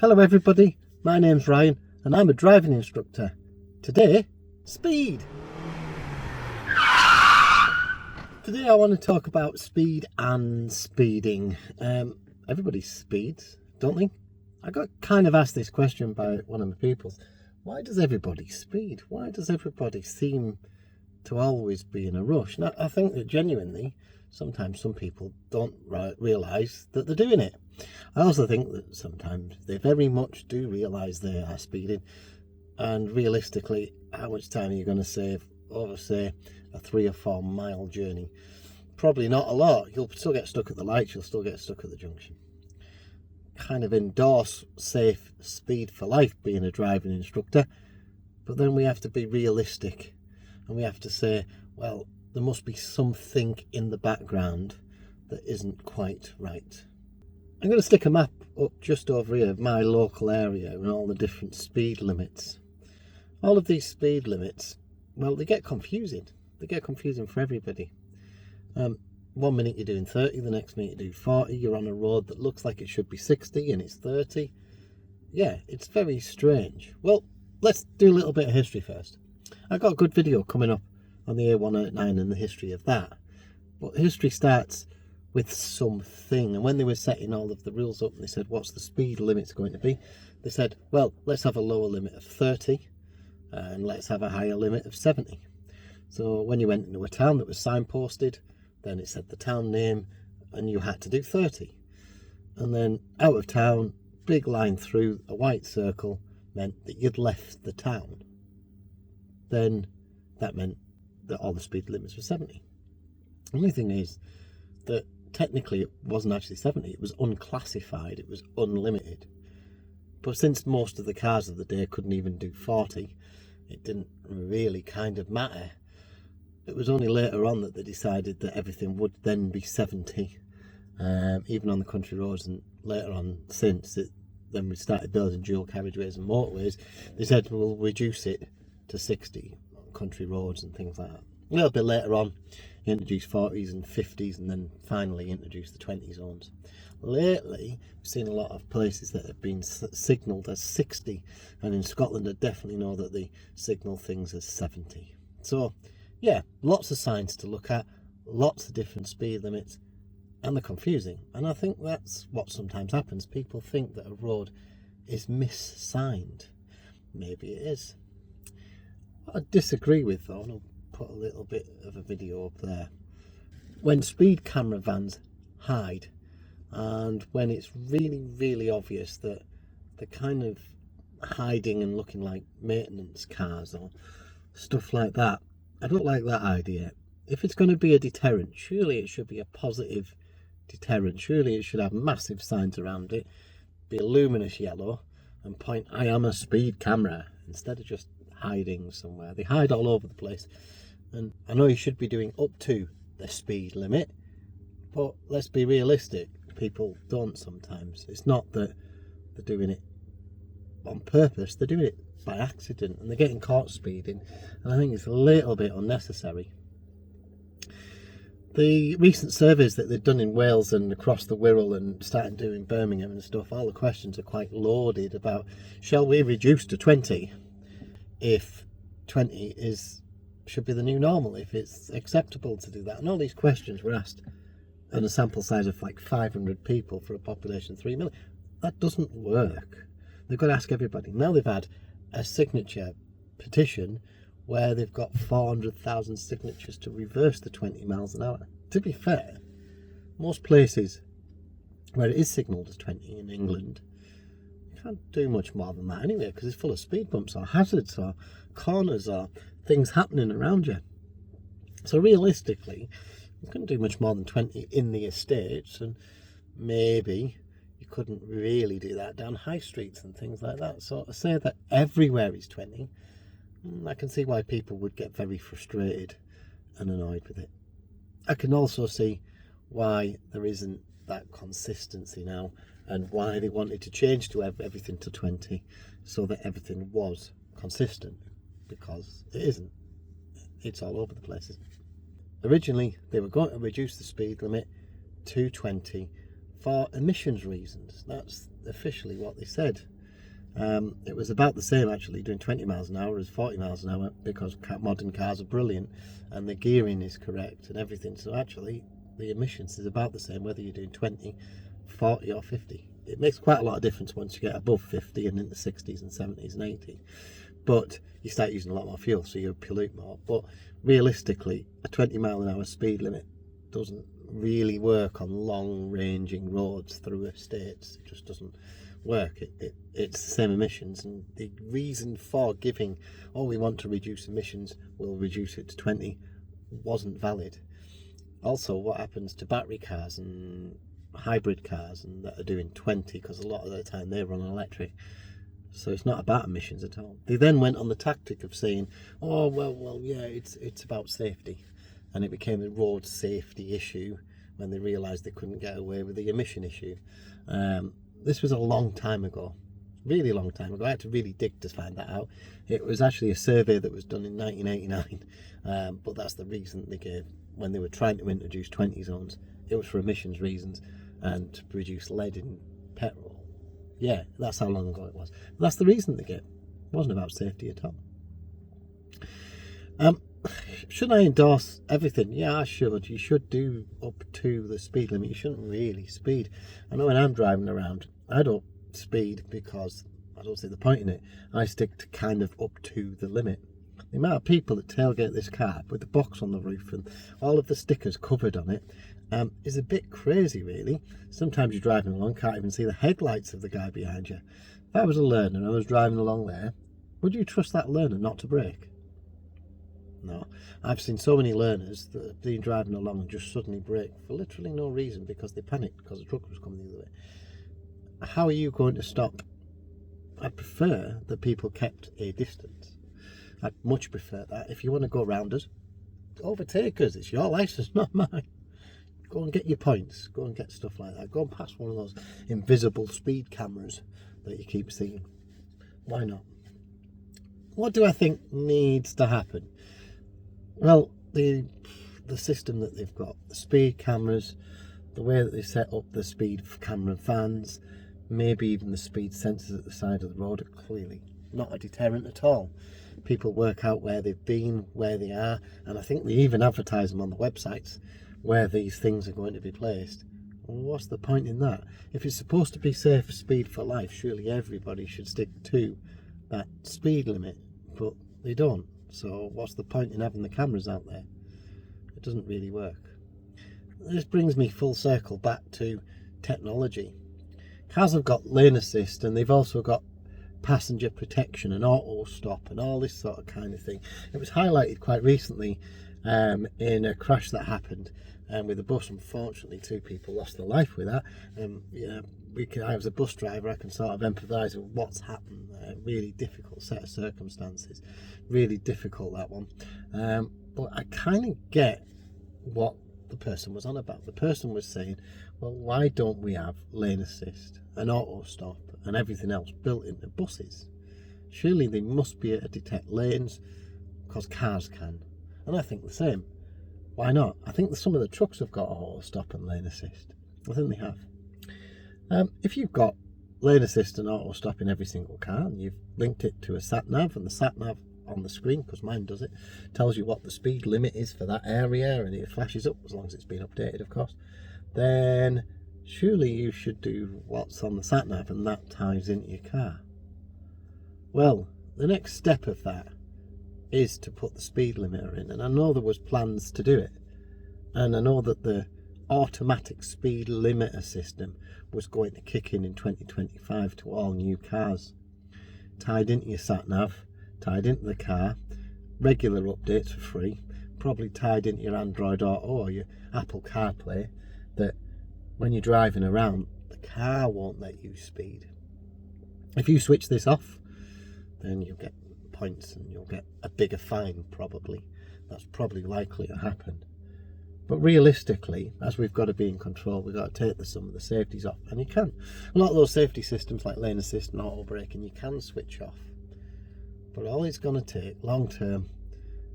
Hello everybody, my name's Ryan and I'm a driving instructor. Today, speed. Today I want to talk about speed and speeding. Everybody speeds, don't they? I got kind of asked this question by one of my pupils. Why does everybody speed? Why does everybody seem to always be in a rush? Now, I think that genuinely, sometimes some people don't realise that they're doing it. I also think that sometimes they very much do realise they are speeding, and realistically, how much time are you going to save over, say, a 3 or 4 mile journey? Probably not a lot. You'll still get stuck at the lights, you'll still get stuck at the junction. Kind of endorse safe speed for life being a driving instructor, but then we have to be realistic and we have to say, well, there must be something in the background that isn't quite right. I'm going to stick a map up just over here of my local area and all the different speed limits. All of these speed limits, well, they get confusing. They get confusing for everybody. 1 minute you're doing 30, the next minute you do 40, you're on a road that looks like it should be 60 and it's 30. Yeah, it's very strange. Well, let's do a little bit of history first. I've got a good video coming up on the A189 and the history of that. But history starts with something, and when they were setting all of the rules up and they said, what's the speed limit going to be? They said, well, let's have a lower limit of 30 and let's have a higher limit of 70. So when you went into a town that was signposted, then it said the town name and you had to do 30. And then out of town, big line through a white circle meant that you'd left the town. Then that meant that all the speed limits were 70. The only thing is that technically it wasn't actually 70, it was unclassified, it was unlimited. But since most of the cars of the day couldn't even do 40, it didn't really kind of matter. It was only later on that they decided that everything would then be 70, even on the country roads, and later on since then we started building dual carriageways and motorways, they said we'll reduce it to 60 on country roads and things like that. A little bit later on, he introduced 40s and 50s and then finally introduced the 20 zones. Lately, we've seen a lot of places that have been signalled as 60, and in Scotland I definitely know that they signal things as 70. So, yeah, lots of signs to look at, lots of different speed limits, and they're confusing. And I think that's what sometimes happens. People think that a road is missigned. Maybe it is. What I disagree with, though, and I'll put a little bit of a video up there, when speed camera vans hide and when it's really obvious that they're kind of hiding and looking like maintenance cars or stuff like that, I don't like that idea. If it's going to be a deterrent, surely it should be a positive deterrent. Surely it should have massive signs around it, be luminous yellow and point I am a speed camera, instead of just hiding somewhere. They hide all over the place, and I know you should be doing up to the speed limit, but let's be realistic, people don't sometimes. It's not that they're doing it on purpose, they're doing it by accident and they're getting caught speeding, and I think it's a little bit unnecessary. The recent surveys that they've done in Wales and across the Wirral and started doing Birmingham and stuff, all the questions are quite loaded about, shall we reduce to 20 if 20 should be the new normal, if it's acceptable to do that? And all these questions were asked on a sample size of like 500 people for a population of 3 million. That doesn't work. They've got to ask everybody. Now they've had a signature petition where they've got 400,000 signatures to reverse the 20 miles an hour. To be fair, most places where it is signalled as 20 in England, you can't do much more than that anyway, because it's full of speed bumps or hazards or corners or things happening around you. So realistically, you couldn't do much more than 20 in the estates, and maybe you couldn't really do that down high streets and things like that. So to say that everywhere is 20, I can see why people would get very frustrated and annoyed with it. I can also see why there isn't that consistency now, and why they wanted to change to everything to 20 so that everything was consistent, because it isn't. It's all over the place. Originally they were going to reduce the speed limit to 20 for emissions reasons. That's officially what they said. It was about the same actually doing 20 miles an hour as 40 miles an hour, because modern cars are brilliant and the gearing is correct and everything. So actually the emissions is about the same whether you're doing 20, 40 or 50. It makes quite a lot of difference once you get above 50 and into 60s and 70s and 80s. But you start using a lot more fuel, so you pollute more. But realistically, a 20 mile an hour speed limit doesn't really work on long ranging roads through estates. It just doesn't work. It's the same emissions, and the reason for giving, oh, we want to reduce emissions, we'll reduce it to 20, wasn't valid. Also, what happens to battery cars and hybrid cars and that are doing 20, because a lot of the time they run on electric, so it's not about emissions at all. They then went on the tactic of saying, oh well yeah, it's about safety, and it became a road safety issue when they realised they couldn't get away with the emission issue. This was a long time ago, really long time ago. I had to really dig to find that out. It was actually a survey that was done in 1989, but that's the reason they gave when they were trying to introduce 20 zones. It was for emissions reasons and to reduce lead in petrol. Yeah, that's how long ago it was. But that's the reason they gave. It wasn't about safety at all. Should I endorse everything? Yeah, I should. You should do up to the speed limit. You shouldn't really speed. I know when I'm driving around, I don't speed because I don't see the point in it. I stick to kind of up to the limit. The amount of people that tailgate this car with the box on the roof and all of the stickers covered on it is a bit crazy, really. Sometimes you're driving along, can't even see the headlights of the guy behind you. If I was a learner and I was driving along there, would you trust that learner not to brake? No. I've seen so many learners that have been driving along and just suddenly brake for literally no reason because they panicked because the truck was coming the other way. How are you going to stop? I'd prefer that people kept a distance. I'd much prefer that. If you want to go around us, overtake us. It's your licence, not mine. Go and get your points. Go and get stuff like that. Go and pass one of those invisible speed cameras that you keep seeing. Why not? What do I think needs to happen? Well, the system that they've got, the speed cameras, the way that they set up the speed camera vans, maybe even the speed sensors at the side of the road are clearly not a deterrent at all. People work out where they've been, where they are, and I think they even advertise them on the websites where these things are going to be placed. Well, what's the point in that? If it's supposed to be safer speed for life, surely everybody should stick to that speed limit, but they don't. So what's the point in having the cameras out there? It doesn't really work. This brings me full circle back to technology. Cars have got lane assist, and they've also got passenger protection and auto stop and all this sort of kind of thing. It was highlighted quite recently in a crash that happened with a bus. Unfortunately, 2 people lost their life with that. I was a bus driver, I can sort of empathise with what's happened. Really difficult set of circumstances, really difficult, that one. But I kind of get what the person was on about. The person was saying, well, why don't we have lane assist and auto stop and everything else built into buses? Surely they must be able to detect lanes, because cars can. And I think the same. Why not? I think some of the trucks have got auto stop and lane assist. I think they have. If you've got lane assist and auto stop in every single car, and you've linked it to a sat nav, and the sat nav on the screen, because mine does it, tells you what the speed limit is for that area, and it flashes up as long as it's been updated, of course, then surely you should do what's on the sat nav, and that ties into your car. Well, the next step of that is to put the speed limiter in, and I know there was plans to do it, and I know that the automatic speed limiter system was going to kick in 2025 to all new cars, tied into your sat nav, tied into the car, regular updates for free, probably tied into your Android Auto or your Apple CarPlay, that when you're driving around, the car won't let you speed. If you switch this off, then you'll get points and you'll get a bigger fine, probably. That's probably likely to happen. But realistically, as we've got to be in control, we've got to take some of the safeties off. And you can. A lot of those safety systems like lane assist and auto braking, you can switch off. But all it's going to take long term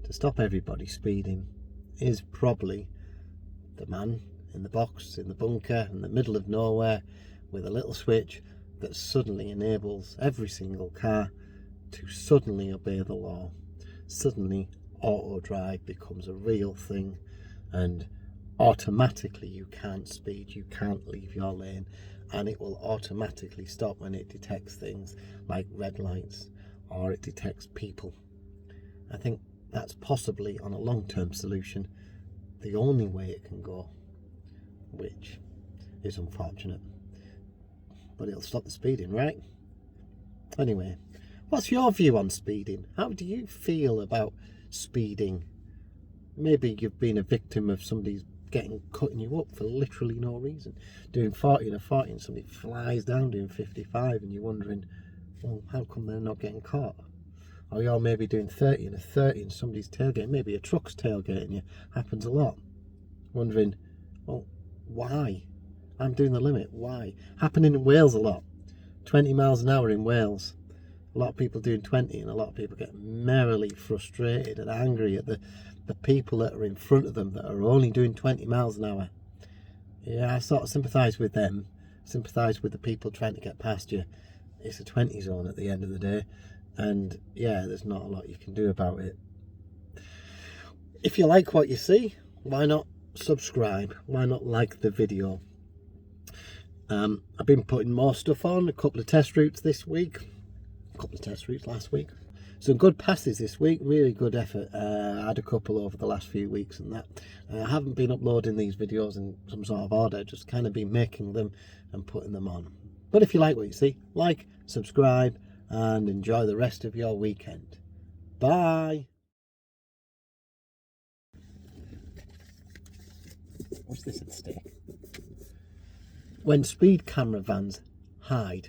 to stop everybody speeding is probably the man in the box, in the bunker, in the middle of nowhere, with a little switch that suddenly enables every single car to suddenly obey the law. Suddenly auto drive becomes a real thing, and automatically you can't speed, you can't leave your lane, and it will automatically stop when it detects things like red lights or it detects people. I think that's possibly, on a long-term solution, the only way it can go, which is unfortunate, but it'll stop the speeding, right? Anyway, what's your view on speeding? How do you feel about speeding? Maybe you've been a victim of somebody's cutting you up for literally no reason, doing 40 and a 40 and somebody flies down doing 55 and you're wondering, well, how come they're not getting caught? Or you're maybe doing 30 and a 30 and somebody's tailgating, maybe a truck's tailgating you, happens a lot, wondering, well, why? I'm doing the limit, why? Happening in Wales a lot, 20 miles an hour in Wales. A lot of people doing 20 and a lot of people get merrily frustrated and angry at the people that are in front of them that are only doing 20 miles an hour. Yeah, I sort of sympathise with them, sympathise with the people trying to get past you. It's a 20 zone at the end of the day, and yeah, there's not a lot you can do about it. If you like what you see, why not subscribe? Why not like the video? I've been putting more stuff on, a couple of test routes this week, a couple of test routes last week. Some good passes this week, really good effort. I had a couple over the last few weeks and that. I haven't been uploading these videos in some sort of order, just kind of been making them and putting them on. But if you like what you see, like, subscribe, and enjoy the rest of your weekend. Bye! What's this at stake? When speed camera vans hide